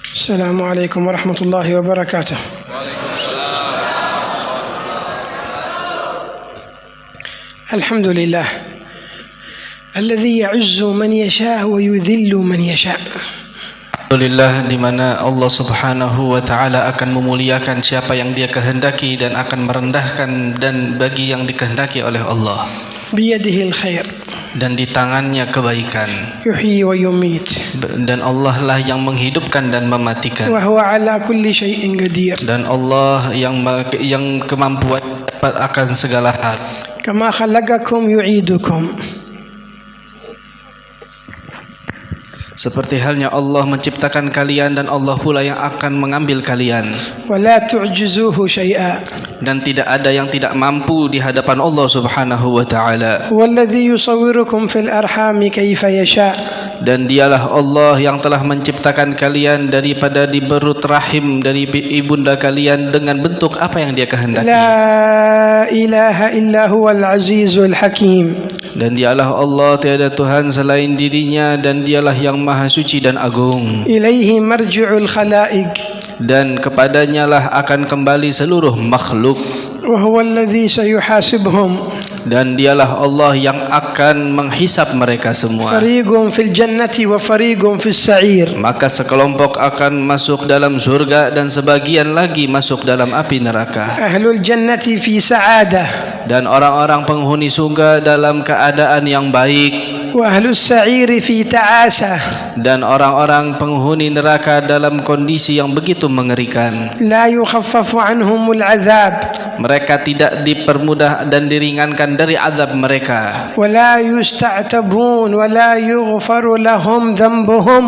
Assalamualaikum warahmatullahi wabarakatuh. Alhamdulillah alladzi ya'izzu man yasha' wa yudhillu man yasha'. Alhamdulillah, di mana Allah Subhanahu wa taala akan memuliakan siapa yang Dia kehendaki dan akan merendahkan dan bagi yang dikehendaki oleh Allah. Biyadihi al-khair, dan di tangannya kebaikan. yuhyi wa yumit, dan Allah lah yang menghidupkan dan mematikan. wa huwa ala kulli syai'in qadir, dan Allah yang kemampuan akan segala hal. Kama khalaqakum yu'idukum, seperti halnya Allah menciptakan kalian dan Allah pula yang akan mengambil kalian. wa la tu'jizuhu syai'a, dan tidak ada yang tidak mampu di hadapan Allah Subhanahu wa taala. walladzi yusawwirukum fil arhami kaifa yasha', dan dialah Allah yang telah menciptakan kalian daripada di perut rahim dari ibunda kalian dengan bentuk apa yang Dia kehendaki. La ilaha illa huwal azizul hakim, dan dialah Allah, tiada Tuhan selain dirinya, dan dialah yang maha suci dan agung. ilaihi marji'ul khalaiq, dan kepadanya lah akan kembali seluruh makhluk. wa huwa alladzi sayuhasibuhum, dan dialah Allah yang akan menghisap mereka semua. fariqun fil jannati wa fariqun fis sa'ir, maka sekelompok akan masuk dalam surga dan sebagian lagi masuk dalam api neraka. ahlul jannati fi sa'adah, dan orang-orang penghuni surga dalam keadaan yang baik. wa ahlus sa'iri fi ta'asah, dan orang-orang penghuni neraka dalam kondisi yang begitu mengerikan. la yukhaffafu anhumul azab, mereka tidak dipermudah dan diringankan dari azab mereka. wa la yusta'tabun wa la yughfaru lahum dhanbuhum,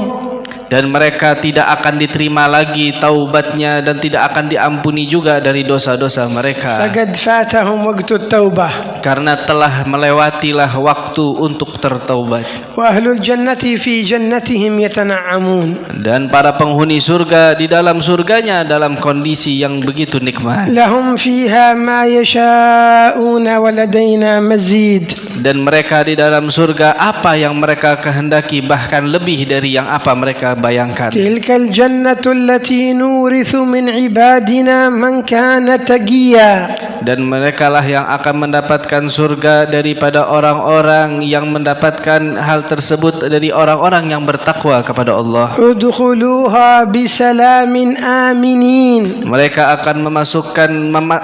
dan mereka tidak akan diterima lagi taubatnya dan tidak akan diampuni juga dari dosa-dosa mereka. faqad fatahum waqtut taubah, karena telah melewatilah waktu untuk tertaubat. wa ahlul jannati fi jannatihim yatana'amun, dan para penghuni surga di dalam surganya dalam kondisi yang begitu nikmat. lahum fiha ma yasha'una wa ladaina mazid, dan mereka di dalam surga apa yang mereka kehendaki, bahkan lebih dari yang apa mereka bayangkan. tilkal jannatu allati nurithu min ibadina man kana taqiya, dan merekalah yang akan mendapatkan surga daripada orang-orang yang mendapatkan hal tersebut dari orang-orang yang bertakwa kepada Allah. udkhuluha bisalamin aminin, mereka akan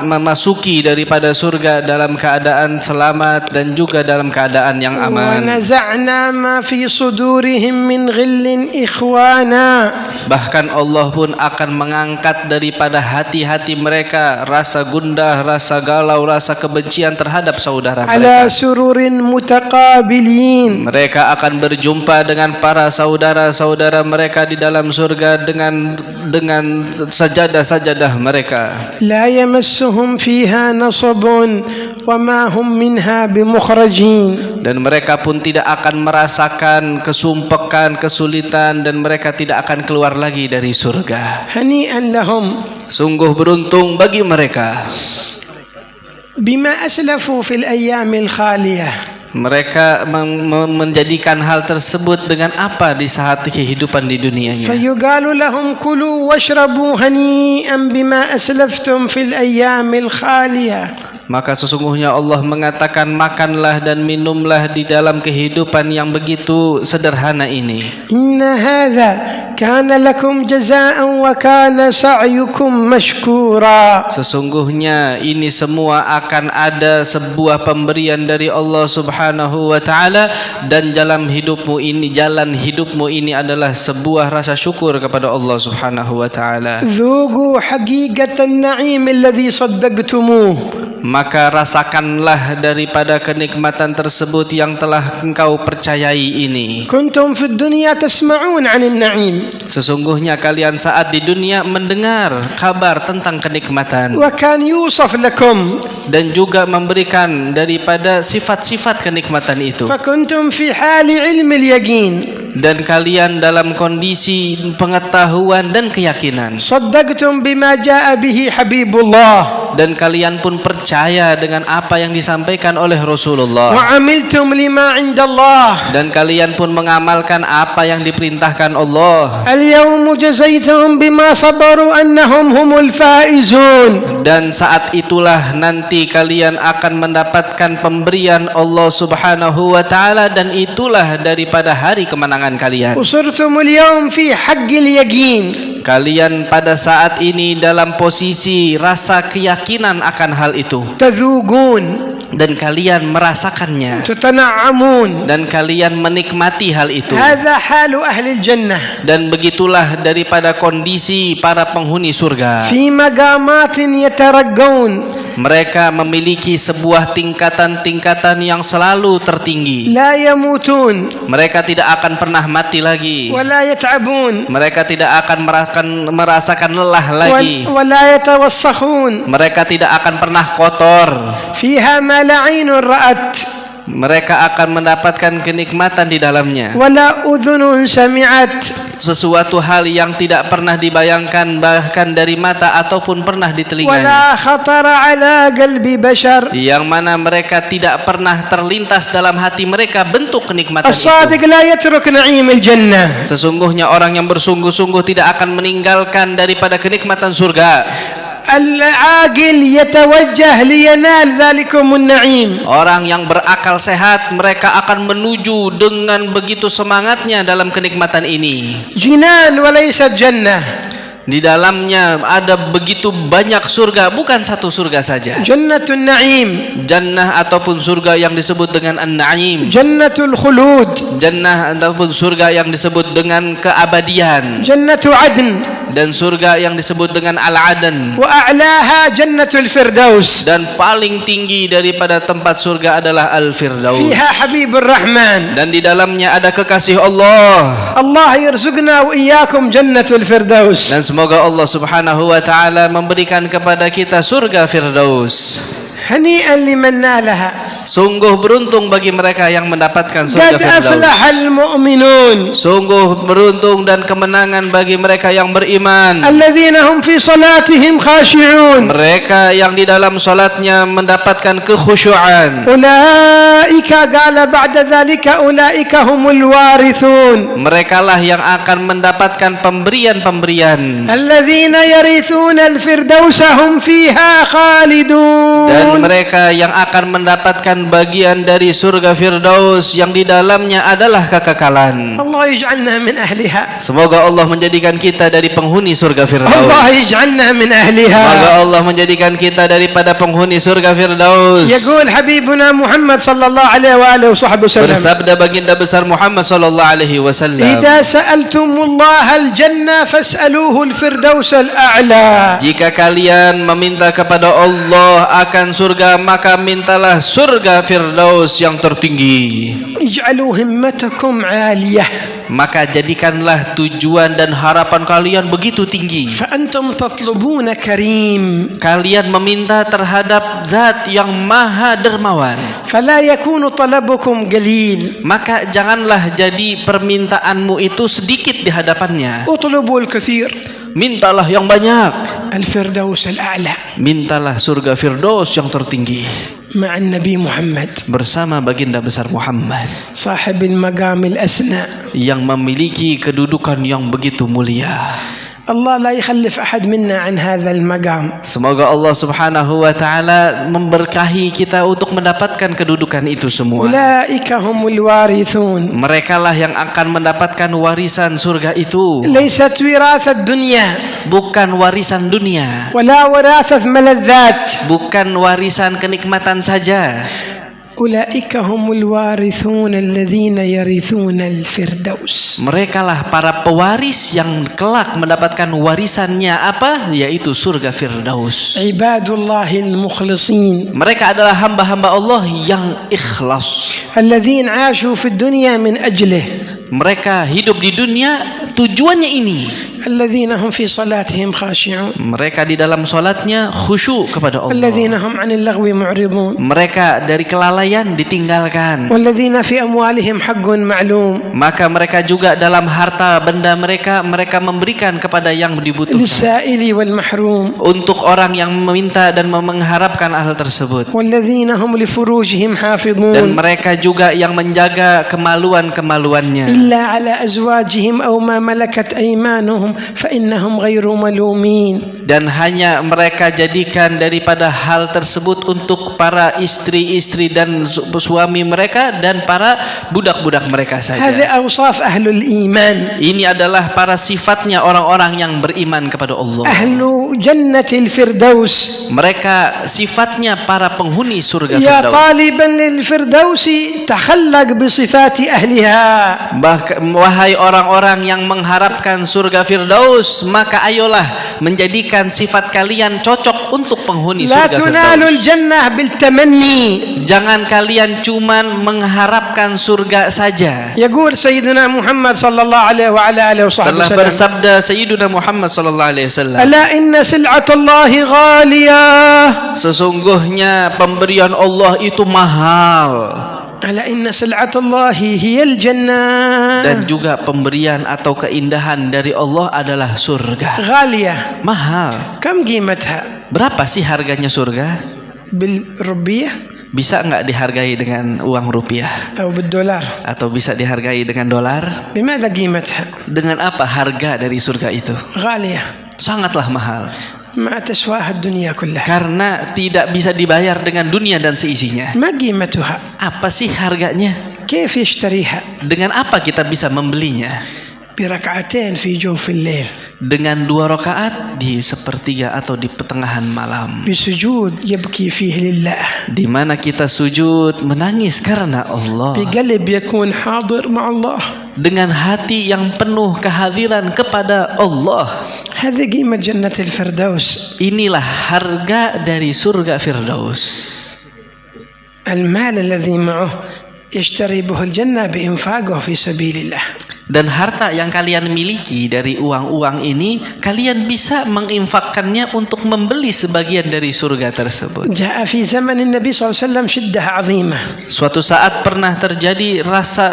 memasuki daripada surga dalam keadaan selamat dan juga dalam keadaan yang wa aman. naza'na ma fi sudurihim min ghillin ikhwana, bahkan Allah pun akan mengangkat daripada hati-hati mereka rasa gundah, rasa galau, rasa kebencian terhadap saudara ala mereka. sururin mutaqabilin, mereka akan berjumpa dengan para saudara-saudara mereka di dalam surga dengan sajadah-sajadah mereka. la yamassuhum fiha nasabun wa ma hum minha bimukhrajin, dan mereka pun tidak akan merasakan kesumpekan, kesulitan, dan mereka tidak akan keluar lagi dari surga. hani'an lahum Sungguh beruntung bagi mereka. bima aslafu fil ayyamil khaliyah, Mereka menjadikan hal tersebut dengan apa di saat kehidupan di dunianya. fayuqalu lahum kulu washrabu hani'an bima aslaftum fil ayyamil khaliyah, Maka sesungguhnya Allah mengatakan, makanlah dan minumlah di dalam kehidupan yang begitu sederhana ini. inna hadha kana lakum jazaa'an wa kana sa'yukum mashkura, Sesungguhnya ini semua akan ada sebuah pemberian dari Allah Subhanahu wa taala, dan jalan hidupmu ini adalah sebuah rasa syukur kepada Allah Subhanahu wa taala. dhuqu haqiqatan na'im alladhi saddaqtumuh, Maka rasakanlah daripada kenikmatan tersebut yang telah engkau percayai ini. kuntum fid dunya tasma'un 'anil na'im, Sesungguhnya kalian saat di dunia mendengar kabar tentang kenikmatan, wa kan yusaf lakum, dan juga memberikan daripada sifat-sifat kenikmatan itu. fa kuntum fi hali 'ilmil yaqin, Dan kalian dalam kondisi pengetahuan dan keyakinan, saddaqtum bima jaa'a bihi habibullah, dan kalian pun percaya dengan apa yang disampaikan oleh Rasulullah, وعملتم لما عند الله dan kalian pun mengamalkan apa yang diperintahkan Allah. اليوم جزيتهم بما صبروا أنهم هم الفائزون. Dan saat itulah nanti kalian akan mendapatkan pemberian Allah Subhanahu wa taala, dan itulah daripada hari kemenangan kalian. وصرتم اليوم في حق اليقين. Kalian pada saat ini dalam posisi rasa keyakinan akan hal itu, تذوقون dan kalian merasakannya, تتنعمون. dan kalian menikmati hal itu. هذا حال أهل الجنة Dan begitulah daripada kondisi para penghuni surga. في مقامات يترقون. Mereka memiliki sebuah tingkatan-tingkatan yang selalu tertinggi. لا يموتون Mereka tidak akan pernah mati lagi. ولا يتعبون Mereka tidak akan merasakan lelah lagi. ولا يتوسخون. Mereka tidak akan pernah kotor. فيها ما لا عين رأت Mereka akan mendapatkan kenikmatan di dalamnya, ولا أذن سمعت sesuatu hal yang tidak pernah dibayangkan bahkan dari mata ataupun pernah di telinganya, ولا خطر على قلب بشر. yang mana mereka tidak pernah terlintas dalam hati mereka bentuk kenikmatan itu. الصادق لا يترك نعيم الجنة. Sesungguhnya orang yang bersungguh-sungguh tidak akan meninggalkan daripada kenikmatan surga. العاقل يتوجه لينال ذلكم النعيم. Orang yang berakal sehat, mereka akan menuju dengan begitu semangatnya dalam kenikmatan ini. جنان وليست جنة. Di dalamnya ada begitu banyak surga, bukan satu surga saja. جنة النعيم. Jannah ataupun surga yang disebut dengan An-Na'im. جنة الخلود. Jannah ataupun surga yang disebut dengan keabadian. جنة عدن. Dan surga yang disebut dengan Al-Adan. وأعلاها جنة الفردوس. Dan paling tinggi daripada tempat surga adalah Al-Firdaus. فيها حبيب الرحمن. Dan di dalamnya ada kekasih Allah. الله يرزقنا وإياكم جنة الفردوس. Dan semoga Allah Subhanahu wa taala memberikan kepada kita surga Firdaus. هنيئا لمن نالها. Sungguh beruntung bagi mereka yang mendapatkan surga قد Firdaus. أفلح المؤمنون Sungguh beruntung dan kemenangan bagi mereka yang beriman. الذين هم في صلاتهم خاشعون. Mereka yang di dalam salatnya mendapatkan kekhusyuan. أولئك قال بعد ذلك أولئك هم الوارثون. Mereka lah yang akan mendapatkan pemberian-pemberian. الذين يرثون الفردوس هم فيها Dan خالدون. mereka yang akan mendapatkan bagian dari surga Firdaus yang di dalamnya adalah kekekalan. الله يجعلنا من أهلها. Semoga Allah menjadikan kita dari penghuni surga Firdaus. الله يجعلنا من Semoga أهلها. Allah menjadikan kita daripada penghuni surga Firdaus. يقول حبيبنا محمد صلى الله عليه وآله وصحبه وسلم: Bersabda baginda besar Muhammad sallallahu alaihi wasallam, إذا سألتم الله الجنة فاسألوه الفردوس الأعلى. jika kalian meminta kepada Allah akan surga, maka mintalah surga Firdaus yang tertinggi. اجعلوا همتكم عالية. Maka jadikanlah tujuan dan harapan kalian begitu tinggi. فأنتم تطلبون كريم. Kalian meminta terhadap Zat yang Maha Dermawan. فلا يكون طلبكم قليل. Maka janganlah jadi permintaanmu itu sedikit di hadapannya. اطلبوا الكثير. Mintalah yang banyak. الفردوس الأعلى Mintalah surga Firdaus yang tertinggi مع النبي محمد bersama baginda besar Muhammad صاحب المقام الأسنى. yang memiliki kedudukan yang begitu mulia. الله لا يخلف أحد منا عن هذا المقام. Semoga Allah Subhanahu wa taala memberkahi kita untuk mendapatkan kedudukan itu semua. أولئك هم الوارثون. Merekalah yang akan mendapatkan warisan surga itu, ليست وراثة الدنيا bukan warisan dunia, ولا وراثة ملذات. bukan warisan kenikmatan saja. أولئك هم الوارثون الذين يرثون الفردوس. Merekalah para pewaris yang kelak mendapatkan warisannya apa? Yaitu surga Firdaus. عباد الله المخلصين Mereka adalah hamba-hamba Allah yang ikhlas. الذين عاشوا في الدنيا من أجله. Mereka hidup di dunia tujuannya ini. الذين هم في صلاتهم خاشعون Mereka di dalam salatnya khusyuk kepada Allah. والذين هم عن اللغو معرضون Mereka dari kelalaian ditinggalkan. والذين في أموالهم حق معلوم Maka mereka juga dalam harta benda mereka memberikan kepada yang dibutuhkan. للسائل والمحروم Untuk orang yang meminta dan mengharapkan hal tersebut. والذين هم لفروجهم Dan حافظون mereka juga yang menjaga kemaluan-kemaluannya. إلا على أزواجهم أو ما ملكت أيمانهم فإنهم غير ملومين. Dan hanya mereka jadikan daripada hal tersebut untuk para istri-istri dan suami mereka dan para budak-budak mereka هذه saja. أوصاف أهل الإيمان Ini adalah para sifatnya orang-orang yang beriman kepada Allah. أهل جنة الفردوس. Mereka sifatnya para penghuni surga يا Firdaus. طالبا للفردوس تخلق بصفات أهلها. Wahai orang-orang yang mengharapkan surga Firdaus, maka ayolah menjadikan sifat kalian cocok untuk penghuni لا surga تنال Firdaus. الجنة بالتمني. Jangan kalian cuman mengharapkan surga saja. يقول سيدنا محمد صلى الله عليه وعلى آله وصحبه Telah وسلم bersabda Sayyiduna Muhammad sallallahu alaihi wasallam, ألا إن سلعة الله غالية. sesungguhnya pemberian Allah itu mahal. ألا إن سلعة الله هي الجنة. Dan juga pemberian atau keindahan dari Allah adalah surga. غالية. Mahal. كم قيمتها Berapa sih harganya surga? بالربية Bisa nggak dihargai dengan uang rupiah? أو بالدولار؟ Atau bisa dihargai dengan dolar? بماذا قيمتها؟ Dengan apa harga dari surga itu? غالية Sangatlah mahal. ما تسواها الدنيا كلها. Karena tidak bisa dibayar dengan dunia dan seisinya. ما قيمتها؟ Apa sih harganya? كيف يشتريها؟ Dengan apa kita bisa membelinya? بركعتين في جوف الليل، Dengan 2 rakaat di sepertiga atau di pertengahan malam, بسجود يبكي فيه لله، di mana kita sujud menangis karena Allah, بقلب يكون حاضر مع الله. dengan hati yang penuh kehadiran kepada Allah. هذه قيمة جنة الفردوس. Inilah harga dari surga Firdaus. المال الذي معه يشتري به الجنة بإنفاقه في سبيل الله. Dan harta yang kalian miliki dari uang-uang ini, kalian bisa menginfakkannya untuk membeli sebagian dari surga tersebut. جاء في زمن النبي صلى الله عليه وسلم شدة عظيمة، Suatu saat pernah terjadi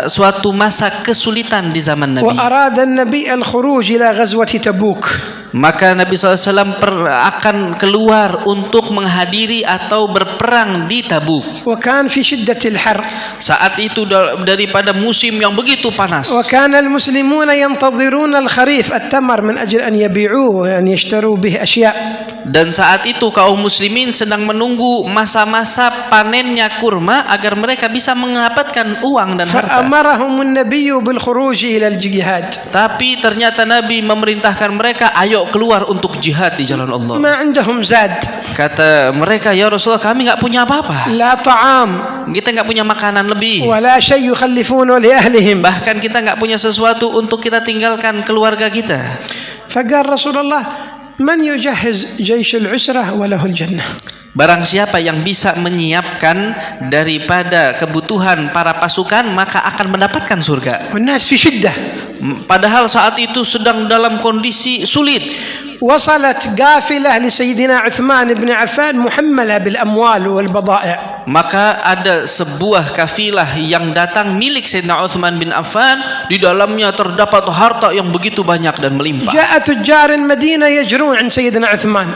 suatu masa kesulitan di zaman Nabi. وأراد النبي الخروج إلى غزوة تبوك. Maka Nabi SAW akan keluar untuk menghadiri atau berperang di Tabuk. وكان في شدة الحر، Saat itu daripada musim yang begitu panas. وكان المسلمون ينتظرون الخريف التمر من أجل أن يبيعوه وأن يشتروا به أشياء. Dan saat itu kaum muslimin sedang menunggu masa-masa panennya kurma agar mereka bisa mendapatkan uang dan harta. فأمرهم النبي بالخروج إلى الجهاد. Tapi ternyata Nabi memerintahkan mereka, ayo keluar untuk jihad di jalan Allah. ما عندهم زاد، Kata mereka, ya Rasulullah, kami nggak punya apa-apa. لا طعام Kita nggak punya makanan lebih. ولا شيء يخلفونه لأهلهم. Bahkan kita nggak punya sesuatu untuk kita tinggalkan keluarga kita. فقال رسول الله من يجهز جيش العسرة وله الجنة. Barang siapa yang bisa menyiapkan daripada kebutuhan para pasukan, maka akan mendapatkan surga. والناس في شدة. Padahal saat itu sedang dalam kondisi sulit. وصلت قافلة لسيدنا عثمان بن عفان محملة بالأموال والبضائع. Maka ada sebuah kafilah yang datang milik Sayyidina Uthman bin Affan, di dalamnya terdapat harta yang begitu banyak dan melimpah. جاء تجار المدينة يجرون عند سيدنا عثمان.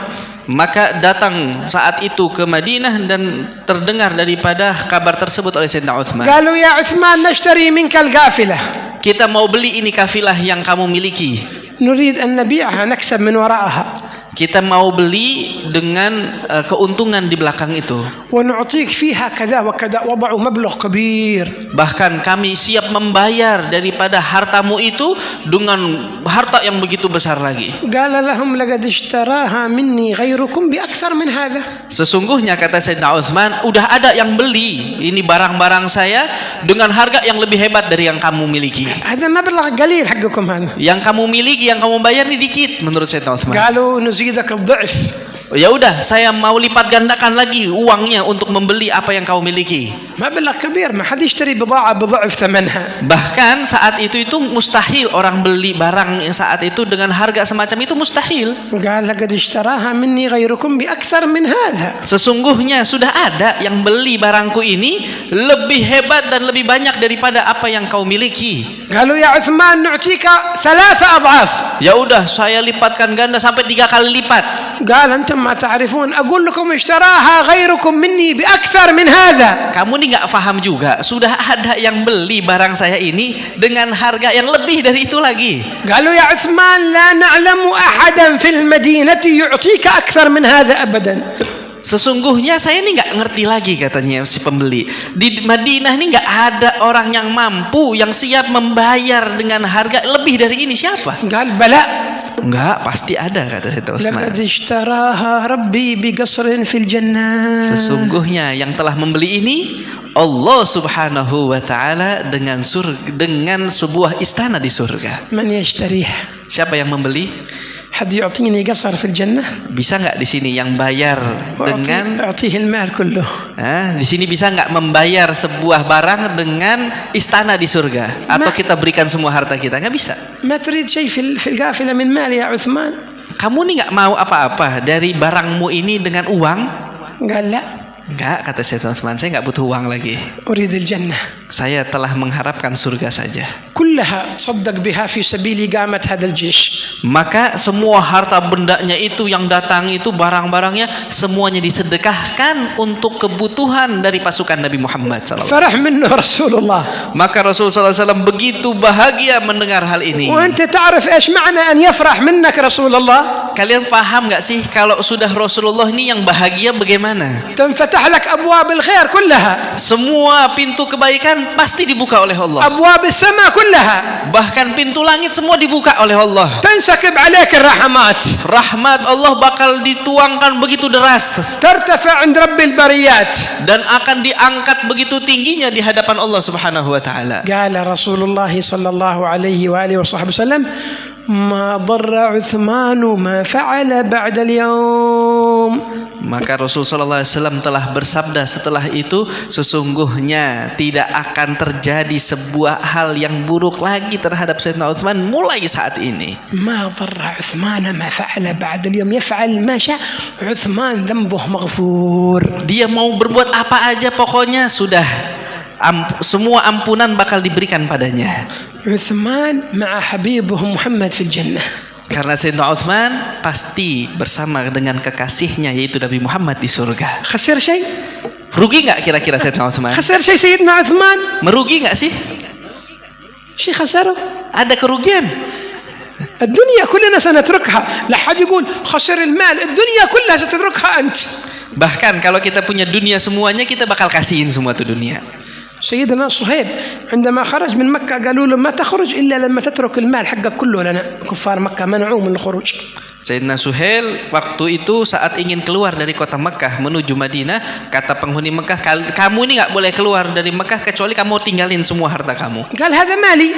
Maka datang saat itu ke Madinah dan terdengar daripada kabar tersebut oleh Sayyidina Uthman. قالوا يا عثمان نشتري منك القافلة. Kita mau beli ini kafilah yang kamu miliki. نريد أن نبيعها نكسب من وراءها. Kita mau beli dengan keuntungan di belakang itu. ونعطيك فيها كذا وكذا. وضعوا مبلغ كبير. Bahkan kami siap membayar daripada hartamu itu dengan harta yang begitu besar lagi. قال لهم لقد اشتراها مني غيركم بأكثر من هذا. Sesungguhnya kata Sayyidina Uthman, udah ada yang beli ini barang-barang saya dengan harga yang lebih hebat dari yang kamu miliki. هذا مبلغ قليل حقكم هذا. Yang kamu miliki, yang kamu bayar ini dikit menurut Sayyidina Uthman. قالوا نزيدك الضعف. Ya udah, saya mau lipat gandakan lagi uangnya untuk membeli apa yang kau miliki. مبلغ كبير ما حد يشتري بضاعة بضعف ثمنها. Bahkan saat itu mustahil orang beli barang yang saat itu dengan harga semacam itu mustahil. قال لقد اشتراها مني غيركم بأكثر من هذا. Sesungguhnya sudah ada yang beli barangku ini lebih hebat dan lebih banyak daripada apa yang kau miliki. قالوا يا عثمان نعطيك 3 أضعاف. Ya udah, saya lipatkan ganda sampai 3 kali lipat. قال أنتم ما تعرفون أقول لكم اشتراها غيركم مني بأكثر من هذا. Kamu nih nggak paham juga, sudah ada yang beli barang saya ini dengan harga yang lebih dari itu lagi. قالوا يا عثمان لا نعلم أحدا في المدينة يعطيك أكثر من هذا أبدا. Sesungguhnya saya ini nggak ngerti lagi, katanya si pembeli. Di Madinah ini nggak ada orang yang mampu, yang siap membayar dengan harga lebih dari ini. Siapa? قال بلى. Enggak, pasti ada, kata Sayyidina Utsman. لقد اشتراها ربي بقصر في الجنة. Sesungguhnya yang telah membeli ini Allah Subhanahu wa taala dengan sebuah istana di surga. من يشتريها؟ Siapa yang membeli? حد يعطيني قصر في الجنة؟ Bisa nggak di sini yang bayar dengan أعطيه المال كله. di sini bisa nggak membayar sebuah barang dengan istana di surga? Atau kita berikan semua harta kita? Nggak bisa. ما تريد شيء في القافلة من مال يا عثمان؟ Kamu nih nggak mau apa-apa dari barangmu ini dengan uang? قال لا. Enggak, kata Sayyidina Utsman, saya nggak butuh uang lagi. أريد الجنة. Saya telah mengharapkan surga saja. كلها تصدق بها في سبيل إقامة هذا الجيش. Maka semua harta bendanya itu yang datang itu, barang-barangnya semuanya disedekahkan untuk kebutuhan dari pasukan Nabi Muhammad SAW. فرح منه رسول الله. Maka Rasulullah SAW begitu bahagia mendengar hal ini. وأنت تعرف إيش معنى أن يفرح منك رسول الله؟ Kalian paham nggak sih kalau sudah Rasulullah ini yang bahagia bagaimana? تنفتح لك أبواب الخير كلها. Semua pintu kebaikan pasti dibuka oleh Allah. أبواب السماء كلها. Bahkan pintu langit semua dibuka oleh Allah. تنسكب عليك الرحمات. Rahmat Allah bakal dituangkan begitu deras ترتفع عند رب البريات. dan akan diangkat begitu tingginya di hadapan Allah Subhanahu wa taala. قال رسول الله صلى الله عليه وآله وصحبه وسلم ما ضر عثمان ما فعل بعد اليوم. Maka Rasulullah SAW telah bersabda setelah itu, sesungguhnya tidak akan terjadi sebuah hal yang buruk lagi terhadap Sayyidina Utsman mulai saat ini. ما ضر عثمان ما فعل بعد اليوم يفعل ما شاء. عثمان ذنبه مغفور. Dia mau berbuat apa aja pokoknya sudah semua ampunan bakal diberikan padanya. عثمان مع حبيبه محمد في الجنة. Karena Sayyidina Utsman pasti bersama dengan kekasihnya yaitu Nabi Muhammad di surga. خسر شيء؟ Rugi nggak kira-kira Sayyidina Utsman? خسر شيء سيدنا عثمان؟ Merugi nggak sih? شيء خسره؟ Ada kerugian. الدنيا كلنا سنتركها. لا حد يقول خسر المال. الدنيا كلها ستتركها أنت. Bahkan kalau kita punya dunia semuanya, kita bakal kasihin semua tuh dunia. سيدنا صهيب عندما خرج من مكة قالوا له ما تخرج إلا لما تترك المال حقك كله لنا. كفار مكة منعوه من الخروج. Sayyidina Suhail waktu itu saat ingin keluar dari kota Mekah menuju Madinah, kata penghuni Mekah, kamu ini nggak boleh keluar dari Mekah kecuali kamu tinggalin semua harta kamu. قال هذا مالي.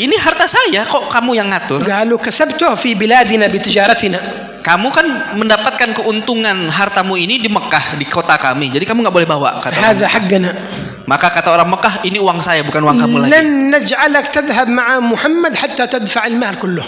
Ini harta saya, kok kamu yang ngatur? قالوا كسبته في بلادنا بتجارتنا. Kamu kan mendapatkan keuntungan hartamu ini di Mekah, di kota kami. Jadi kamu nggak boleh bawa. Kata هذا حقنا. Maka kata orang Mekah, ini uang saya, bukan uang kamu lagi. لن نجعلك تذهب مع محمد حتى تدفع المال كله.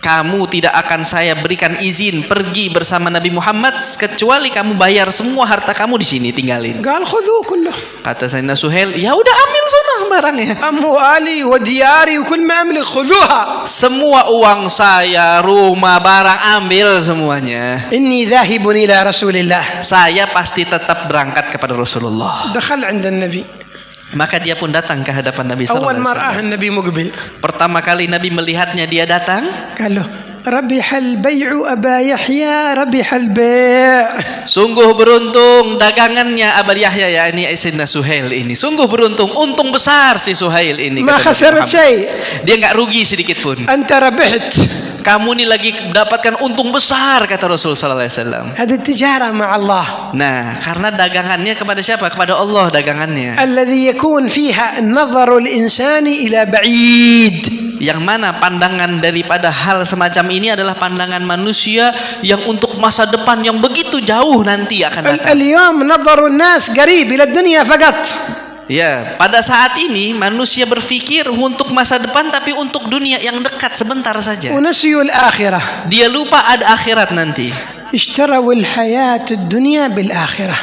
Kamu tidak akan saya berikan izin pergi bersama Nabi Muhammad kecuali kamu bayar semua harta kamu di sini, tinggalin. قال خذوه كله. Kata Sayyidina Suhail, ya udah ambil sana barangnya. أموالي ودياري وكل ما أملك خذوها. Semua uang saya, rumah, barang, ambil semuanya. إني ذاهب إلى رسول الله. Saya pasti tetap berangkat kepada Rasulullah. دخل عند النبي. Maka dia pun datang ke hadapan Nabi أول ما رآه SAW. النبي مقبل. Pertama kali Nabi melihatnya, dia datang. قال له ربح البيع أبا يحيى ربح البيع. Sungguh beruntung dagangannya Abu Yahya, ya ini Sayyidina Suhail ini. Sungguh beruntung, untung besar si Suhail ini. ما kata Nabi خسرت Muhammad. شيء. Dia nggak rugi sedikit pun. أنت ربحت. Kamu nih lagi dapatkan untung besar, kata Rasul sallallahu alaihi wasallam. هذه التجارة مع الله. Nah, karena dagangannya kepada siapa? Kepada Allah dagangannya. الذي يكون فيها النظر الإنساني إلى بعيد. Yang mana pandangan daripada hal semacam ini adalah pandangan manusia yang untuk masa depan yang begitu jauh nanti akan datang. اليوم نظر الناس قريب إلى الدنيا فقط. Ya, pada saat ini manusia berpikir untuk masa depan tapi untuk dunia yang dekat sebentar saja. ونسيوا الآخرة. Dia lupa ada akhirat nanti. اشتروا الحياة الدنيا بالآخرة.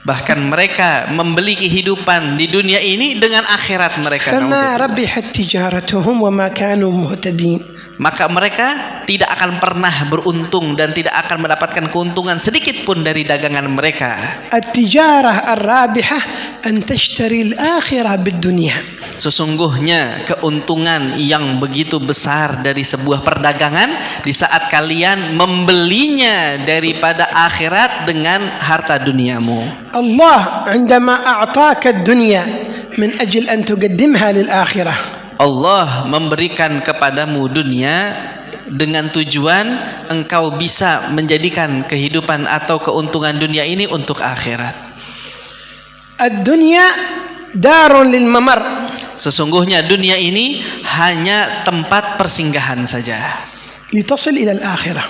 Bahkan mereka membeli kehidupan di dunia ini dengan akhirat mereka. فما ربحت تجارتهم وما كانوا مهتدين. Maka mereka tidak akan pernah beruntung dan tidak akan mendapatkan keuntungan sedikit pun dari dagangan mereka. التجارة الرابحة أن تشتري الآخرة بالدنيا. Sesungguhnya keuntungan yang begitu besar dari sebuah perdagangan di saat kalian membelinya daripada akhirat dengan harta duniamu. الله عندما أعطاك الدنيا من أجل أن تقدمها للآخرة. Allah memberikan kepadamu dunia dengan tujuan engkau bisa menjadikan kehidupan atau keuntungan dunia ini untuk akhirat. الدنيا دار للممر. Sesungguhnya dunia ini hanya tempat persinggahan saja لتصل إلى الآخرة.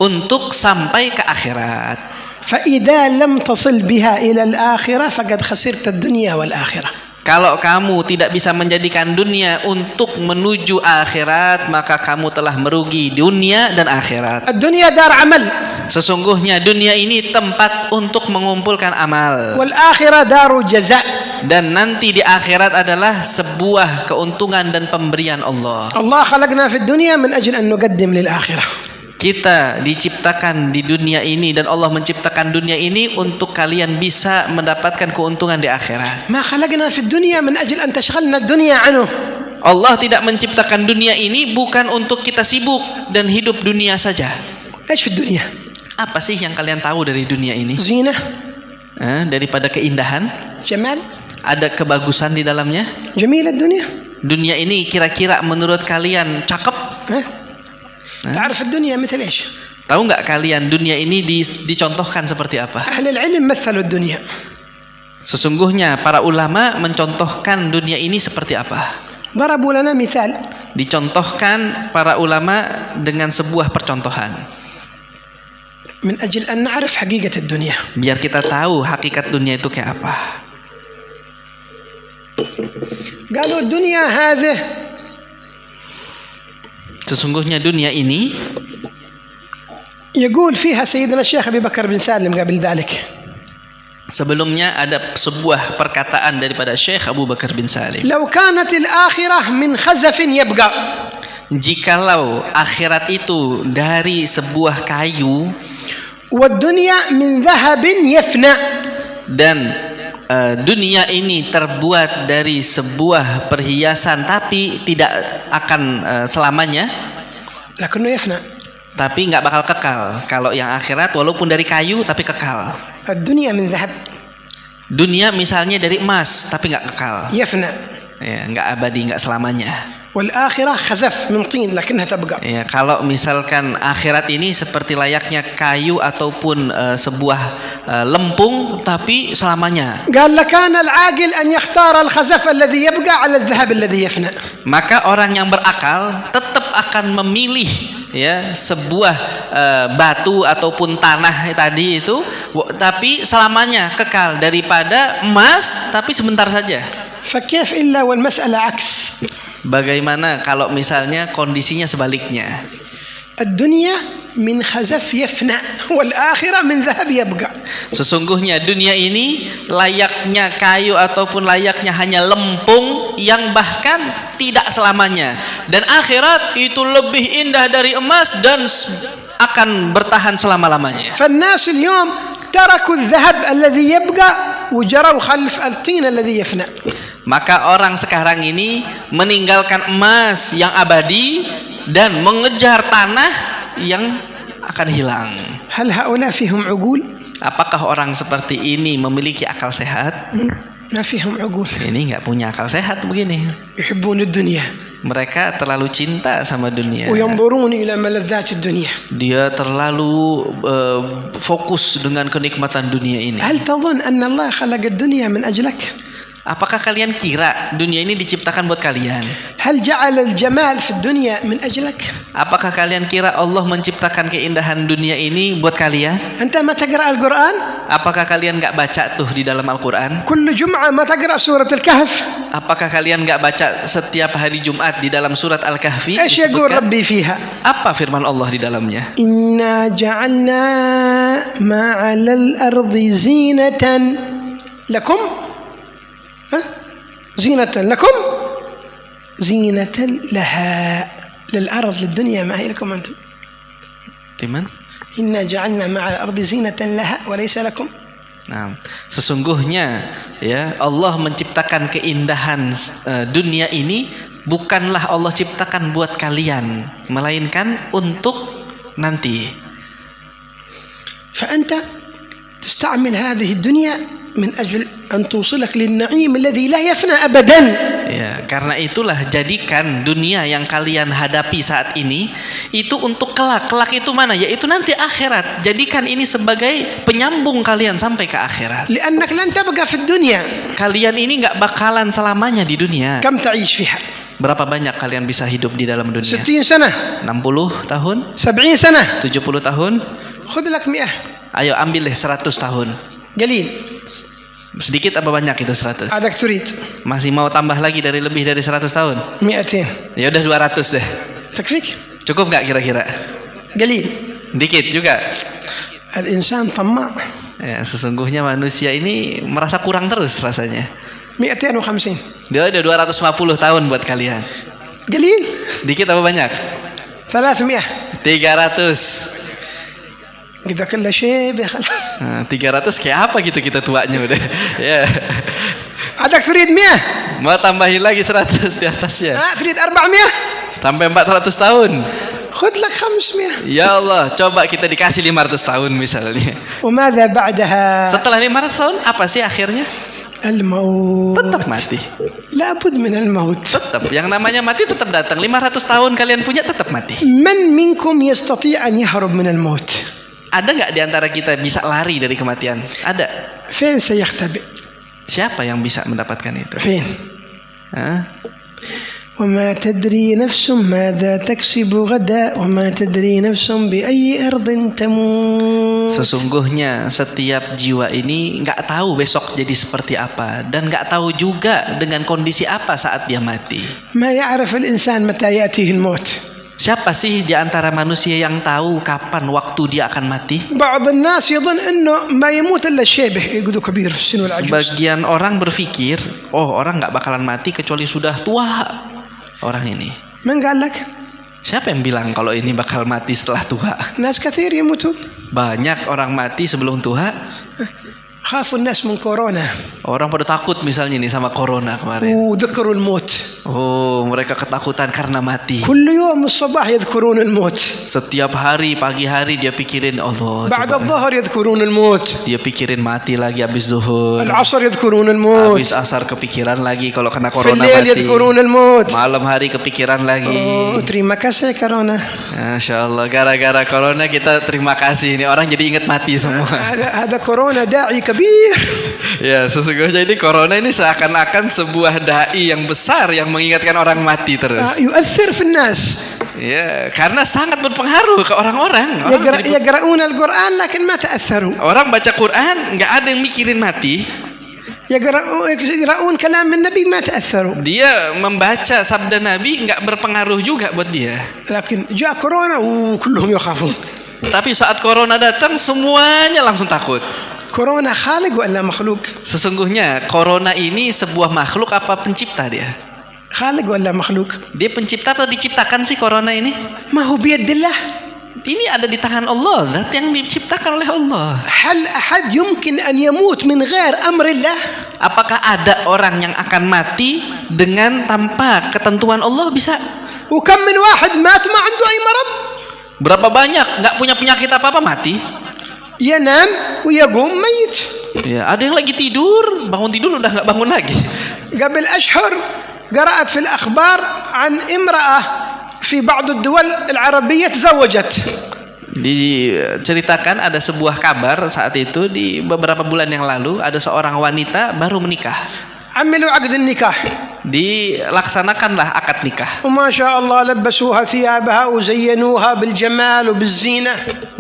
untuk sampai ke akhirat. فإذا لم تصل بها إلى الآخرة فقد خسرت الدنيا والآخرة. Kalau kamu tidak bisa menjadikan dunia untuk menuju akhirat, maka kamu telah merugi dunia dan akhirat. الدنيا دار عمل. Sesungguhnya dunia ini tempat untuk mengumpulkan amal. والآخرة دار جزاء. Dan nanti di akhirat adalah sebuah keuntungan dan pemberian Allah. الله خلقنا في الدنيا من أجل أن نقدم للآخرة. Kita diciptakan di dunia ini dan Allah menciptakan dunia ini untuk kalian bisa mendapatkan keuntungan di akhirat. ما خلقنا في الدنيا من أجل أن تشغلنا الدنيا عنه. Allah tidak menciptakan dunia ini bukan untuk kita sibuk dan hidup dunia saja. إيش في الدنيا؟ Apa sih yang kalian tahu dari dunia ini? زينة. Daripada keindahan, جمال. ada kebagusan di dalamnya. جميلة الدنيا. Dunia ini kira-kira menurut kalian cakep? تعرف الدنيا مثل إيش؟ Tahu nggak kalian dunia ini dicontohkan seperti apa? أهل العلم مثلوا الدنيا. Sesungguhnya para ulama mencontohkan dunia ini seperti apa? ضربوا لنا مثال. Dicontohkan para ulama dengan sebuah percontohan. من أجل أن نعرف حقيقة الدنيا. Biar kita tahu hakikat dunia itu kayak apa. قالوا الدنيا هذه Sesungguhnya dunia ini يقول فيها سيدنا الشيخ أبي بكر بن سالم قبل ذلك. Sebelumnya ada sebuah perkataan daripada Syekh Abu Bakar bin Salim. لو كانت الآخرة من خزف يبقى. Jikalau akhirat itu dari sebuah kayu والدنيا من ذهب يفنى. dan dunia ini terbuat dari sebuah perhiasan tapi tidak akan selamanya, لكنه يفنى. tapi nggak bakal kekal. Kalau yang akhirat walaupun dari kayu tapi kekal. الدنيا من ذهب. Dunia misalnya dari emas tapi nggak kekal, يفنى. ya, nggak abadi, nggak selamanya. والآخرة خزف من طين لكنها تبقى. Ya, kalau misalkan akhirat ini seperti layaknya kayu ataupun sebuah lempung tapi selamanya. قال لكان العاقل أن يختار الخزف الذي يبقى على الذهب الذي يفنى. Maka orang yang berakal tetap akan memilih ya sebuah batu ataupun tanah tadi itu tapi selamanya kekal daripada emas tapi sebentar saja. فكيف إلا والمسألة عكس. Bagaimana kalau misalnya kondisinya sebaliknya? الدنيا من خزف يفنى والآخرة من ذهب يبقى. Sesungguhnya dunia ini layaknya kayu ataupun layaknya hanya lempung yang bahkan tidak selamanya, dan akhirat itu lebih indah dari emas dan akan bertahan selama-lamanya. فالناس اليوم تركوا الذهب الذي يبقى وجروا خلف الطين الذي يفنى. Maka orang sekarang ini meninggalkan emas yang abadi dan mengejar tanah yang akan hilang. هل هؤلاء فيهم عقول؟ Apakah orang seperti ini memiliki akal sehat? ما فيهم عقول. Ini nggak punya akal sehat begini. يحبون الدنيا. Mereka terlalu cinta sama dunia. وينظرون إلى ملذات الدنيا. Dia terlalu fokus dengan kenikmatan dunia ini. هل تظن أن الله خلق الدنيا من أجلك؟ Apakah kalian kira dunia ini diciptakan buat kalian? هل جعل الجمال في الدنيا من أجلك؟ Apakah kalian kira Allah menciptakan keindahan dunia ini buat kalian? أنت ما تقرأ القرآن؟ Apakah kalian nggak baca tuh di dalam Al-Quran? كل جمعة ما تقرأ سورة الكهف؟ Apakah kalian nggak baca setiap hari Jumat di dalam surat Al-Kahfi? إيش يقول ربي فيها؟ Apa firman Allah di dalamnya? إنا جعلنا ما على الأرض زينة لكم زينة لكم زينة لها للأرض للدنيا ما هي لكم أنتم Timan? إنا جعلنا ما على الأرض زينة لها وليس لكم. Nah, sesungguhnya ya Allah menciptakan keindahan dunia ini bukanlah Allah ciptakan buat kalian, melainkan untuk nanti. فأنت تستعمل هذه الدنيا من أجل أن توصلك للنعيم الذي لا يفنى أبدا. Ya, karena itulah jadikan dunia yang kalian hadapi saat ini itu untuk kelak. Kelak itu mana? Yaitu nanti akhirat. Jadikan ini sebagai penyambung kalian sampai ke akhirat. لأنك لن تبقى في الدنيا. Kalian ini nggak bakalan selamanya di dunia. كم تعيش فيها؟ Berapa banyak kalian bisa hidup di dalam dunia? 60 سنة 60 tahun? 70 سنة 70 tahun? خذ لك 100. Ayo ambil deh 100 tahun. قليل. Sedikit apa banyak itu 100? هذاك تريد Masih mau tambah lagi dari lebih dari 100 tahun? 200 Ya udah 200 deh. تكفيك؟ Cukup nggak kira-kira? قليل. Dikit juga. الإنسان طماع. Ya, sesungguhnya manusia ini merasa kurang terus rasanya. 250 Dia ada 250 tahun buat kalian. قليل. Dikit apa banyak? 300 300. إذا كل شيء خلاص. Nah, 300 kayak apa gitu kita tuanya udah. Ya. هذاك تريد 100. Mau tambahin lagi 100 di atasnya. تريد 400. Sampai 400 tahun. خذ لك 500. Ya Allah, coba kita dikasih 500 tahun misalnya. وماذا بعدها؟ Setelah 500 tahun apa sih akhirnya? الموت. Tetap mati. لابد من الموت. Tetap yang namanya mati tetap datang. 500 tahun kalian punya tetap mati. من منكم يستطيع أن يهرب من الموت؟ Ada nggak di antara kita bisa lari dari kematian? Ada. فين سيختبئ؟ Siapa yang bisa mendapatkan itu? فين؟ Hah? وما تدري نفس ماذا تكسب غدا وما تدري نفس بأي أرض تموت. Sesungguhnya setiap jiwa ini nggak tahu besok jadi seperti apa dan nggak tahu juga dengan kondisi apa saat dia mati. ما يعرف الإنسان متى يأتيه الموت. Siapa sih di antara manusia yang tahu kapan waktu dia akan mati? بعض الناس يظن إنه ما يموت إلا الشيبة يقولوا كبير في السن والعجوز. Sebagian orang berpikir, oh orang nggak bakalan mati kecuali sudah tua orang ini. من قال لك؟ Siapa yang bilang kalau ini bakal mati setelah tua? ناس كثير يموتون. Banyak orang mati sebelum tua. خافوا الناس من كورونا. Orang pada takut misalnya nih sama corona kemarin. وذكروا الموت. Oh, mereka ketakutan karena mati. كل يوم الصباح يذكرون الموت. Setiap hari pagi hari dia pikirin Allah. بعد coba. الظهر يذكرون الموت. Dia pikirin mati lagi habis zuhur. العصر يذكرون الموت. Habis asar kepikiran lagi kalau kena في corona الليل mati. يذكرون الموت. Malam hari kepikiran lagi. terima kasih corona. Masya Allah, gara-gara corona kita terima kasih. Ini orang jadi ingat mati semua. هذا كورونا داعي كبير. Ya, sesungguhnya ini corona ini seakan-akan sebuah dai yang besar yang mengingatkan orang mati terus. يؤثر في الناس. Ya, karena sangat berpengaruh ke orang-orang. Orang يقرؤون القرآن لكن ما تأثروا. orang baca Quran nggak ada yang mikirin mati. يقرؤون كلام النبي ما تأثروا. Dia membaca sabda Nabi nggak berpengaruh juga buat dia. لكن جاء كورونا وكلهم يخافون. Tapi saat corona datang semuanya langsung takut. كورونا خالق ولا مخلوق؟ Sesungguhnya corona ini sebuah makhluk apa pencipta dia? خالق ولا مخلوق؟ Dia pencipta atau diciptakan sih corona ini? ما هو بيد الله. Ini ada di tangan Allah, zat yang diciptakan oleh Allah. هل أحد يمكن أن يموت من غير أمر الله؟ Apakah ada orang yang akan mati dengan tanpa ketentuan Allah? Bisa. وكم من واحد مات ما عنده أي مرض؟ Berapa banyak nggak punya penyakit apa-apa mati? ينام ويقوم ميت. Ya, ada yang lagi tidur, bangun tidur udah nggak bangun lagi. قبل أشهر قرأت في الأخبار عن امرأة في بعض الدول العربية تزوجت. Diceritakan ada sebuah kabar saat itu di beberapa bulan yang lalu ada seorang wanita baru menikah. عملوا عقد النكاح dilaksanakanlah akad nikah. وما شاء الله لبسوها ثيابها وزينوها بالجمال وبالزينة.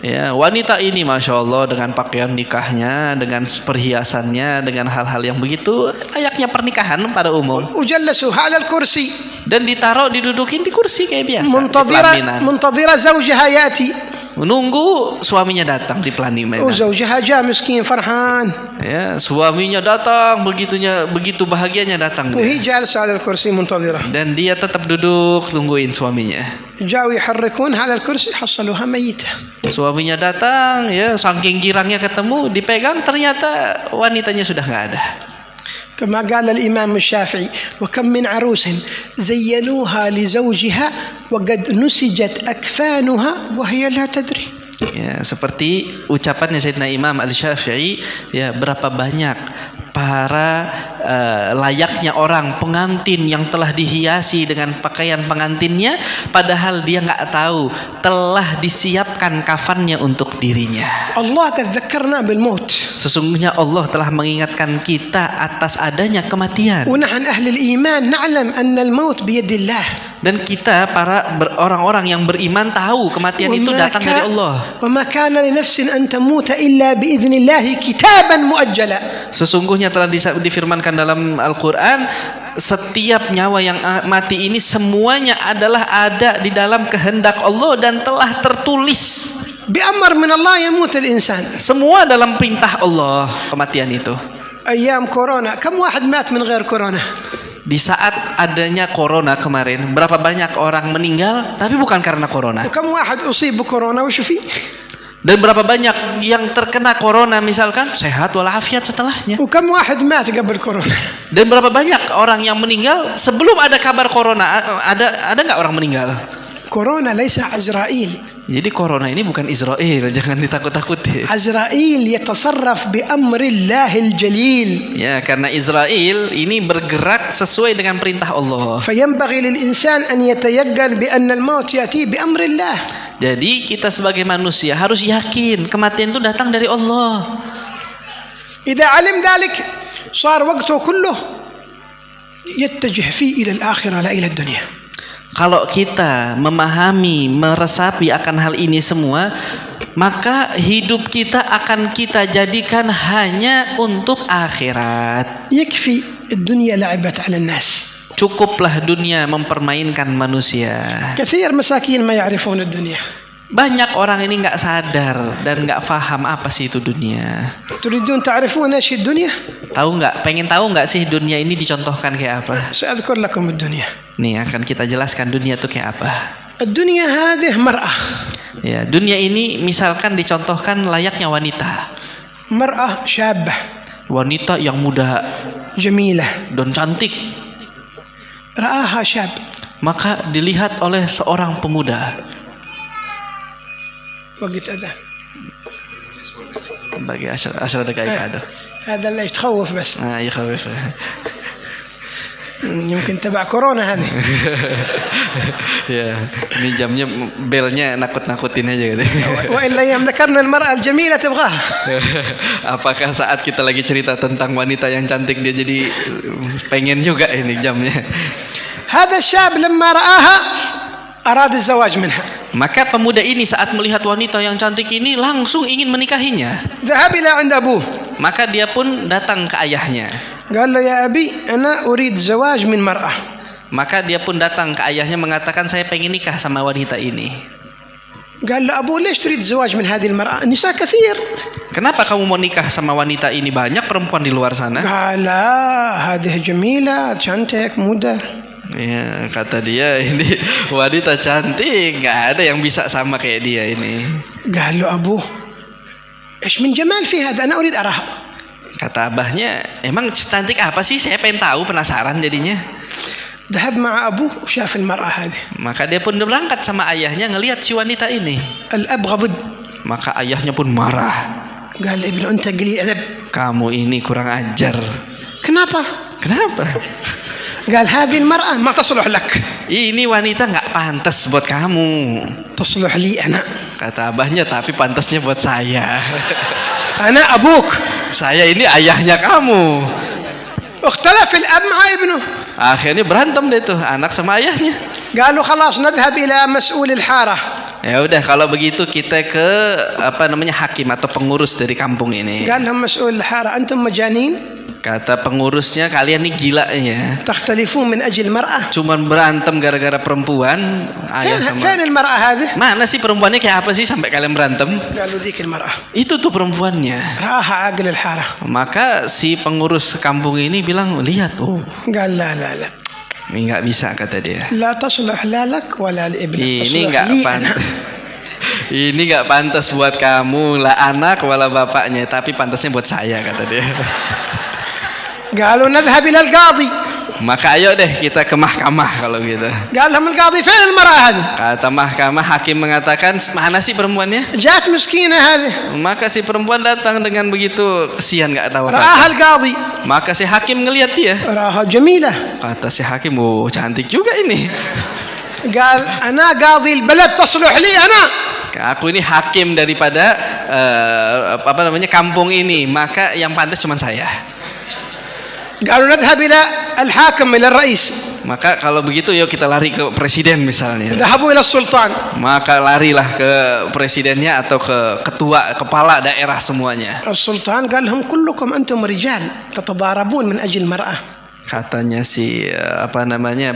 Ya, wanita ini Masya Allah dengan pakaian nikahnya, dengan perhiasannya, dengan hal-hal yang begitu layaknya pernikahan pada umum. وجلسوها على الكرسي Dan ditaruh didudukin di kursi kayak biasa. di منتظرة pelaminan. منتظرة زوجها يأتي Menunggu suaminya datang di pelaminan. وزوجها جاء مسكين فرحان Ya, suaminya datang begitu bahagianya datang dia. وهي جالسة على الكرسي منتظرة. Dan dia tetap duduk tungguin suaminya. جاءوا يحركونها على الكرسي حصلوها ميتة. Suaminya datang, ya saking girangnya ketemu, dipegang ternyata wanitanya sudah nggak ada. كما قال الإمام الشافعي وكم من عروس زينوها لزوجها وقد نسجت أكفانها وهي لا تدري. Ya, seperti ucapannya Sayyidina Imam Al-Syafi'i, ya berapa banyak para layaknya orang pengantin yang telah dihiasi dengan pakaian pengantinnya padahal dia nggak tahu telah disiapkan kafannya untuk dirinya. الله قد ذكرنا بالموت Sesungguhnya Allah telah mengingatkan kita atas adanya kematian. ونحن أهل الإيمان نعلم أن الموت بيد الله. Dan kita para orang-orang yang beriman tahu kematian itu datang dari Allah. وما كان لنفس أن تموت إلا بإذن الله كتابا مؤجلا. Sesungguhnya telah difirmankan dalam Al-Quran, setiap nyawa yang mati ini semuanya adalah ada di dalam kehendak Allah dan telah tertulis. بأمر من الله يموت الإنسان. Semua dalam perintah Allah kematian itu. أيام كورونا كم واحد مات من غير كورونا؟ Di saat adanya corona kemarin, berapa banyak orang meninggal tapi bukan karena corona. وكم واحد أصيب بكورونا وش فيه؟ Dan berapa banyak yang terkena corona misalkan sehat walafiat setelahnya. وكم واحد مات قبل كورونا؟ Dan berapa banyak orang yang meninggal sebelum ada kabar corona. Ada nggak orang meninggal? كورونا ليس عزرائيل. Jadi corona ini bukan Israel, jangan ditakut-takuti. عزرائيل يتصرف بأمر الله الجليل. Ya, karena Israel ini bergerak sesuai dengan perintah Allah. فينبغي للإنسان أن يتيقن بأن الموت يأتي بأمر الله. Jadi kita sebagai manusia harus yakin kematian itu datang dari Allah. إذا علم ذلك صار وقته كله يتجه فيه إلى الآخرة لا إلى الدنيا. Kalau kita memahami, meresapi akan hal ini semua, maka hidup kita akan kita jadikan hanya untuk akhirat. يكفي الدنيا لعبت على الناس. Cukuplah dunia mempermainkan manusia. كثير مساكين ما يعرفون الدنيا. Banyak orang ini nggak sadar dan nggak paham apa sih itu dunia. تريدون تعرفون ايش الدنيا؟ Pengen tahu nggak sih dunia ini dicontohkan kayak apa? سأذكر لكم الدنيا. Nih akan kita jelaskan dunia itu kayak apa. الدنيا هذه مرأة. Ya, dunia ini misalkan dicontohkan layaknya wanita. مرأة شابة. Wanita yang muda جميلة. dan cantik. رآها شاب. Maka dilihat oleh seorang pemuda. وقت أذان. Bagi 10 دقائق ada. هذا اللي تخوف بس. يخوف. يمكن تبع كورونا هذه. Ya, ini jamnya belnya nakut-nakutin aja gitu. وإلا يوم ذكرنا المرأة الجميلة تبغاها. Apakah saat kita lagi cerita tentang wanita yang cantik dia jadi pengen juga ini jamnya. هذا الشاب لما رآها أراد الزواج منها. Maka pemuda ini saat melihat wanita yang cantik ini langsung ingin menikahinya. ذهب إلى عند أبوه. Maka dia pun datang ke ayahnya. قال له يا أبي أنا أريد زواج من مرأة. Maka dia pun datang ke ayahnya mengatakan saya pengen nikah sama wanita ini. قال له أبوه ليش تريد زواج من هذه المرأة؟ النساء كثير. Kenapa kamu mau nikah sama wanita ini? Banyak perempuan di luar sana. قال لا هذه جميلة cantik muda. Ya, kata dia ini wanita cantik, nggak ada yang bisa sama kayak dia ini. قال له أبوه إيش من جمال في هذا أنا أريد أراها. Kata abahnya, emang cantik apa sih? Saya pengen tahu, penasaran jadinya. ذهب مع أبوه وشاف المرأة هذه. Maka dia pun berangkat sama ayahnya ngelihat si wanita ini. الأب غضب. Maka ayahnya pun marah. قال ابن أنت قليل أدب. Kamu ini kurang ajar. Kenapa؟ قال هذه المرأة ما تصلح لك. Ini wanita nggak pantas buat kamu. تصلح لي أنا. Kata abahnya, tapi pantasnya buat saya. أنا أبوك. Saya ini ayahnya kamu. اختلف الأب مع ابنه. Akhirnya berantem deh tuh anak sama ayahnya. قالوا خلاص نذهب إلى مسؤول الحارة. Ya udah kalau begitu kita ke hakim atau pengurus dari kampung ini. قال لهم مسؤول الحارة أنتم مجانين؟ Kata pengurusnya, kalian nih gila ya. تختلفون من أجل المرأة. Cuman berantem gara-gara perempuan. Ayah sama. فين المرأة هذه؟ Mana sih perempuannya, kayak apa sih sampai kalian berantem? قالوا ذيك المرأة. Itu tuh perempuannya. رآها عاقل الحارة. Maka si pengurus kampung ini bilang, lihat, قال لا لا لا. Ini nggak bisa kata dia. لا تصلح لا لك ولا لابنك. Ini nggak pantas. Ini nggak pantas buat kamu lah anak wala bapaknya, tapi pantasnya buat saya kata dia. قالوا نذهب إلى القاضي. Maka ayo deh kita ke mahkamah kalau gitu. قال لهم القاضي فين المرأة هذه؟ Kata mahkamah, hakim mengatakan, mana sih perempuannya? جات مسكينة هذه. Maka si perempuan datang dengan begitu kesian, nggak tahu رآها apa. القاضي. Maka si hakim ngelihat dia. رآها جميلة. Kata si hakim, oh cantik juga ini. قال أنا قاضي البلد تصلح لي أنا. Aku ini hakim daripada kampung ini, maka yang pantas cuma saya. قالوا نذهب إلى الحاكم إلى الرئيس. Maka kalau begitu yuk kita lari ke presiden misalnya. ذهبوا إلى السلطان. Maka larilah ke presidennya atau ke ketua, kepala daerah semuanya. السلطان قال لهم كلكم أنتم رجال تتضاربون من أجل المرأة. Katanya si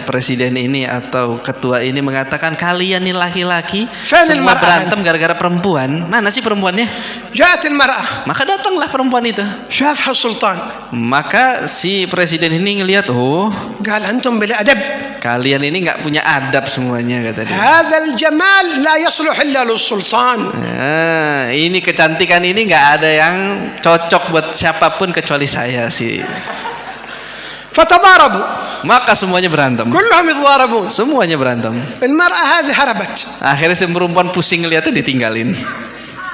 presiden ini atau ketua ini mengatakan, kalian ini laki-laki semua berantem gara-gara perempuan. Mana sih perempuannya? جاءت المرأة. Maka datanglah perempuan itu. شافها السلطان. Maka si presiden ini ngelihat, oh, قال أنتم بلا أدب. kalian ini nggak punya adab semuanya kata dia. هذا الجمال لا يصلح إلا للسلطان. Ini kecantikan ini nggak ada yang cocok buat siapapun kecuali saya sih. فتضاربوا. Maka semuanya berantem. كلهم يتضاربون. Semuanya berantem. المرأة هذه هربت. Akhirnya si perempuan pusing ngeliatnya, ditinggalin.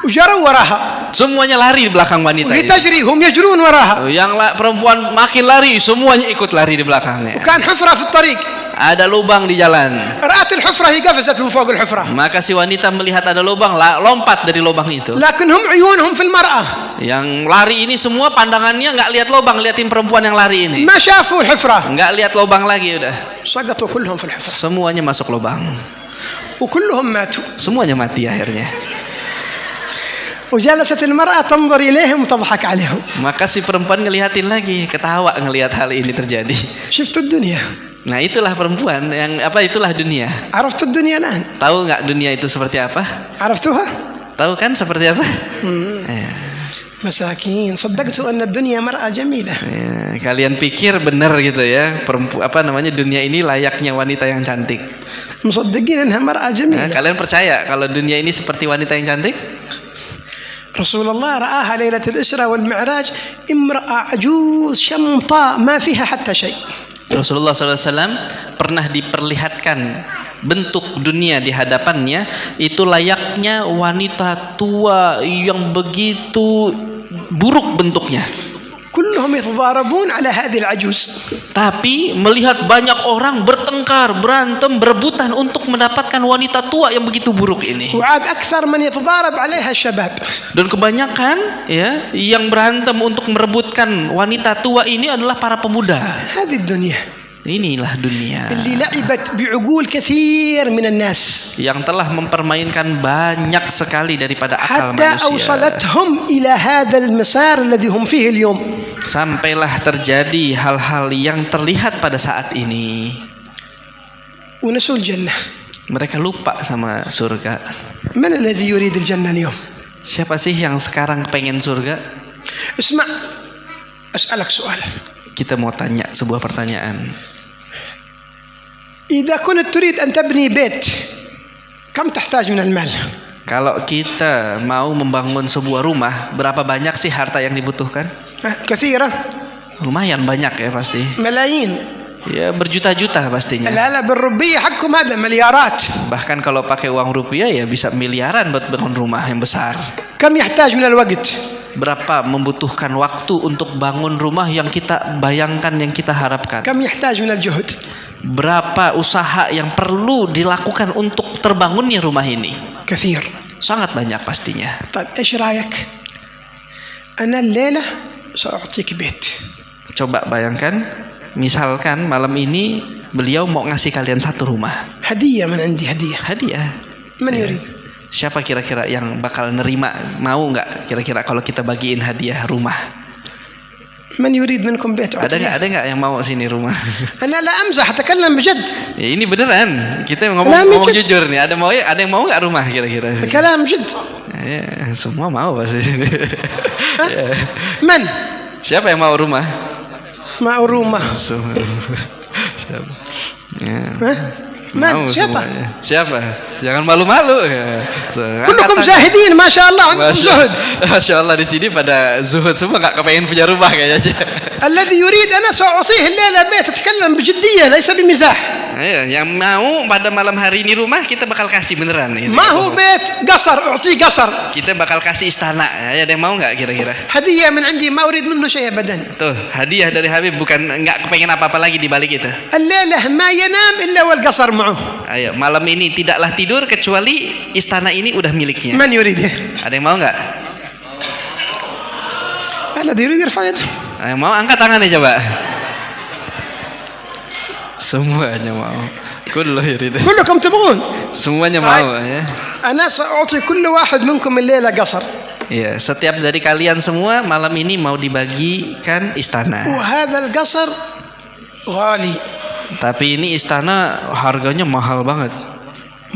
وجروا وراها. Semuanya lari di belakang wanita وهي itu. تجري هم يجرون وراها. Yang perempuan makin lari, semuanya ikut lari di belakangnya. وكان حفرة في الطريق. Ada lubang di jalan. رأت الحفرة هي قفزت من فوق الحفرة. Maka si wanita melihat ada lubang, lompat dari lubang itu. لكن هم عيونهم في المرأة. Yang lari ini semua pandangannya nggak lihat lubang, liatin perempuan yang lari ini. ما شافوا الحفرة. Nggak lihat lubang lagi udah. سقطوا كلهم في الحفرة. Semuanya masuk lubang. وكلهم ماتوا. Semuanya mati akhirnya. وجلست المرأة تنظر إليهم وتضحك عليهم. Maka si perempuan ngelihatin lagi, ketawa ngelihat hal ini terjadi. شفت الدنيا. Nah itulah perempuan yang itulah dunia. عرفت الدنيا الآن. Tahu nggak dunia itu seperti apa? عرفتوها؟ Tahu kan seperti apa? مساكين صدقتوا أن الدنيا مرأة جميلة. Kalian pikir benar gitu ya, dunia ini layaknya wanita yang cantik. مصدقين أنها مرأة جميلة. Kalian percaya kalau dunia ini seperti wanita yang cantik? رسول الله رآها ليلة الإسراء والمعراج امرأة عجوز شمطاء ما فيها حتى شيء. Rasulullah SAW pernah diperlihatkan bentuk dunia di hadapannya, itu layaknya wanita tua yang begitu buruk bentuknya. كلهم يتضاربون على هذه العجوز. Tapi melihat banyak orang bertengkar, berantem, berebutan untuk mendapatkan wanita tua yang begitu buruk ini. وعاد أكثر من يتضارب عليها الشباب. Dan kebanyakan ya yang berantem untuk merebutkan wanita tua ini adalah para pemuda. هذه الدنيا. Inilah dunia. اللي لعبت بعقول كثير من الناس. Yang telah mempermainkan banyak sekali daripada akal حتى manusia. أوصلتهم إلى هذا المسار الذي هم فيه اليوم. Sampailah terjadi hal-hal yang terlihat pada saat ini. ونسوا الجنة. Mereka lupa sama surga. من الذي يريد الجنة اليوم؟ Siapa sih yang sekarang pengen surga? اسمع أسألك سؤال. Kita mau tanya sebuah pertanyaan. إذا كنت تريد أن تبني بيت كم تحتاج من المال؟ Kalau kita mau membangun sebuah rumah, berapa banyak sih harta yang dibutuhkan? كثيرة. Lumayan banyak ya pasti. ملايين. Ya berjuta-juta pastinya. لا بالربية حقكم هذا مليارات. Bahkan kalau pakai uang rupiah ya bisa miliaran buat bangun rumah yang besar. كم يحتاج من الوقت؟ Berapa membutuhkan waktu untuk bangun rumah yang kita bayangkan, yang kita harapkan? كم يحتاج من الجهد؟ Berapa usaha yang perlu dilakukan untuk terbangunnya rumah ini? كثير. Sangat banyak pastinya. طيب إيش رأيك؟ أنا الليلة سأعطيك بيت. Coba bayangkan, misalkan malam ini beliau mau ngasih kalian satu rumah. هدية من عندي هدية. Hadiah. من يريد؟ Siapa kira-kira yang bakal nerima? Mau nggak kira-kira kalau kita bagiin hadiah rumah? من يريد منكم بيت Ada nggak yang mau sini rumah? أنا لا أمزح أتكلم بجد. Ya, ini beneran. Kita ngomong jujur nih. Ada yang mau nggak rumah kira-kira? كلام جد. Ya, semua mau pasti. Ya. من؟ Siapa yang mau rumah? ما رومة. Semua. Siapa? Ya. من؟ Mau siapa؟ semuanya. Siapa? Jangan malu-malu ya. كلكم زاهدين ما شاء الله عندكم زهد. Masya Allah di sini pada zuhud semua, nggak kepengen punya rumah kayaknya. الذي يريد أنا سأعطيه الليلة بيت. أتكلم بجدية ليس بمزاح. Ya, yang mau pada malam hari ini rumah kita bakal kasih beneran. Gitu. ما هو بيت قصر أعطيه قصر. Kita bakal kasih istana. Ya, ada yang mau nggak kira-kira? هدية من عندي ما أريد منه شيء أبدا. Tuh hadiah dari Habib, bukan nggak kepengen apa-apa lagi di balik itu. الليلة ما ينام إلا والقصر معه. Ayo, malam ini tidaklah tidur kecuali istana ini udah miliknya. من يريده؟ Ada yang mau nggak? الذي يريد يرفع يده. Ada yang mau angkat tangannya coba. Semuanya mau. Kullu yurid. كلكم تبغون. Semuanya mau ya. أنا سأعطي كل واحد منكم الليلة قصر. Ya, setiap dari kalian semua malam ini mau dibagikan istana. وهذا القصر غالي. Tapi ini istana harganya mahal banget.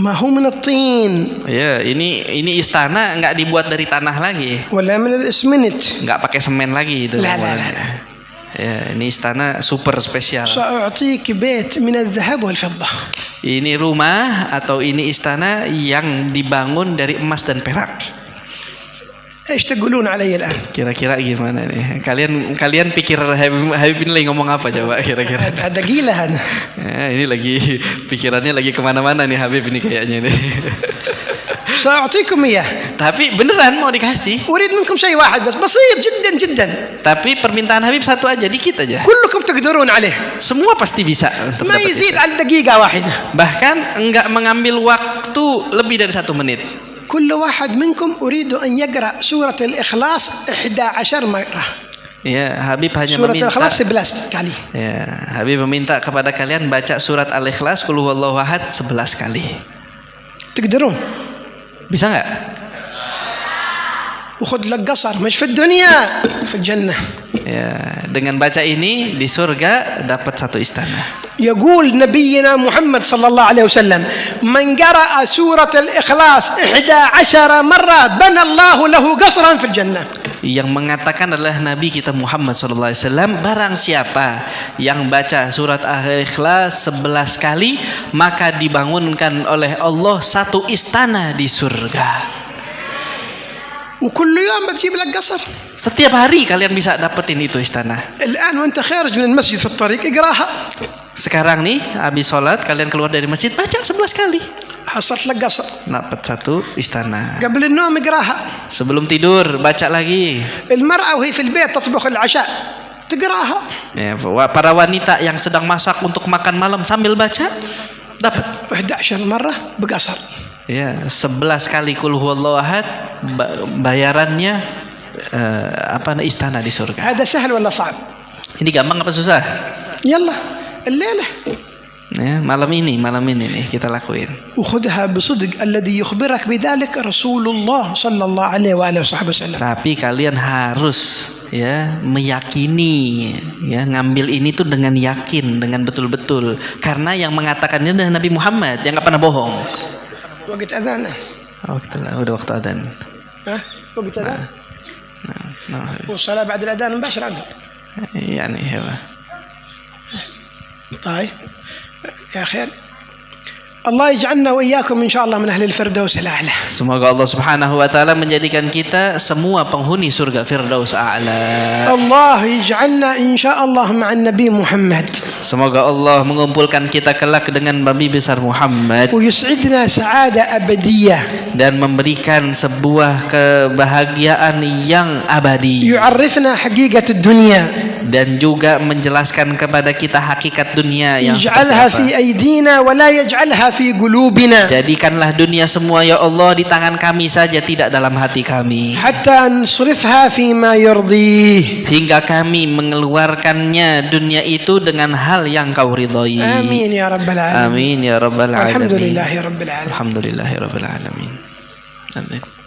ما هو من الطين Ya, ini istana nggak dibuat dari tanah lagi, ولا من الإسمنت. nggak pakai semen lagi itu. لا لا لا لا. Ya, ini istana super spesial. سأعطيك بيت من الذهب والفضة. Ini rumah atau ini istana yang dibangun dari emas dan perak. إيش تقولون علي الآن؟ Kira-kira gimana nih? Kalian pikir Habib ini lagi ngomong apa coba kira-kira? هذا قيلة هذا. Ya, ini lagi pikirannya lagi kemana-mana nih Habib ini kayaknya nih. سأعطيكم إياه. Tapi beneran mau dikasih. أريد منكم شيء واحد بس بسيط جدا جدا. Tapi permintaan Habib satu aja, dikit aja. كلكم تقدرون عليه. Semua pasti bisa untuk ما dapat يزيد itu. عن دقيقة واحدة. Bahkan enggak mengambil waktu lebih dari 1 menit. كل واحد منكم أريد أن يقرأ سورة الإخلاص 11 مرة. Ya, Habib hanya سورة meminta. الإخلاص 11 kali. Ya, Habib meminta kepada kalian baca surat Al-Ikhlas Qul huwallahu ahad 11 kali. تقدرون. Bisa nggak? وخذ لك قصر مش في الدنيا في الجنة. Ya, dengan baca ini di surga dapat 1 istana. يقول نبينا محمد صلى الله عليه وسلم من قرأ سورة الإخلاص 11 مرة بنى الله له قصرا في الجنة. Yang mengatakan adalah Nabi kita Muhammad SAW. Barang siapa yang baca surat Al-Ikhlas 11 kali, maka dibangunkan oleh Allah 1 istana di surga. وكل يوم بتجيب لك قصر. Setiap hari kalian bisa dapetin itu istana. الآن وأنت خارج من المسجد في الطريق اقراها. Sekarang nih habis sholat kalian keluar dari masjid, baca 11 kali. حصلت لك قصر. Dapat 1 istana. قبل النوم اقراها. Sebelum tidur baca lagi. المرأة وهي في البيت تطبخ العشاء تقراها. Ya, para wanita yang sedang masak untuk makan malam sambil baca dapat 11 مرة بقصر. ya 11 kali Qul huwallahu ahad, bayarannya istana di surga. هذا سهل ولا صعب؟ Ini gampang apa susah? يلا الليلة. Ya, malam ini nih kita lakuin. وخذها بصدق الذي يخبرك بذلك رسول الله صلى الله عليه وآله وصحبه وسلم. Tapi kalian harus ya meyakini, ya ngambil ini tuh dengan yakin, dengan betul-betul, karena yang mengatakannya adalah Nabi Muhammad yang nggak pernah bohong. وقت أذان. Udah waktu adzan. وقت أذان. Nah, والصلاة بعد الأذان مباشرة عنها. يعني هو. طيب يا خير. الله يجعلنا وإياكم إن شاء الله من أهل الفردوس الأعلى. Semoga Allah Subhanahu wa taala menjadikan kita semua penghuni surga Firdaus A'la. الله يجعلنا إن شاء الله مع النبي محمد. Semoga Allah mengumpulkan kita kelak dengan Nabi besar Muhammad ويسعدنا سعادة أبدية. dan memberikan sebuah kebahagiaan yang abadi. يعرفنا حقيقة الدنيا. dan juga menjelaskan kepada kita hakikat dunia yang seperti اجعلها apa. في أيدينا ولا يجعلها في قلوبنا Jadikanlah dunia semua ya Allah di tangan kami saja, tidak dalam hati kami, حتى نصرفها فيما يرضيه. hingga kami mengeluarkannya dunia itu dengan hal yang kau ridhai. آمين يا رب العالمين. Amin ya rabbal alamin. الحمد لله رب العالمين. Alhamdulillahi rabbil alamin. Amin.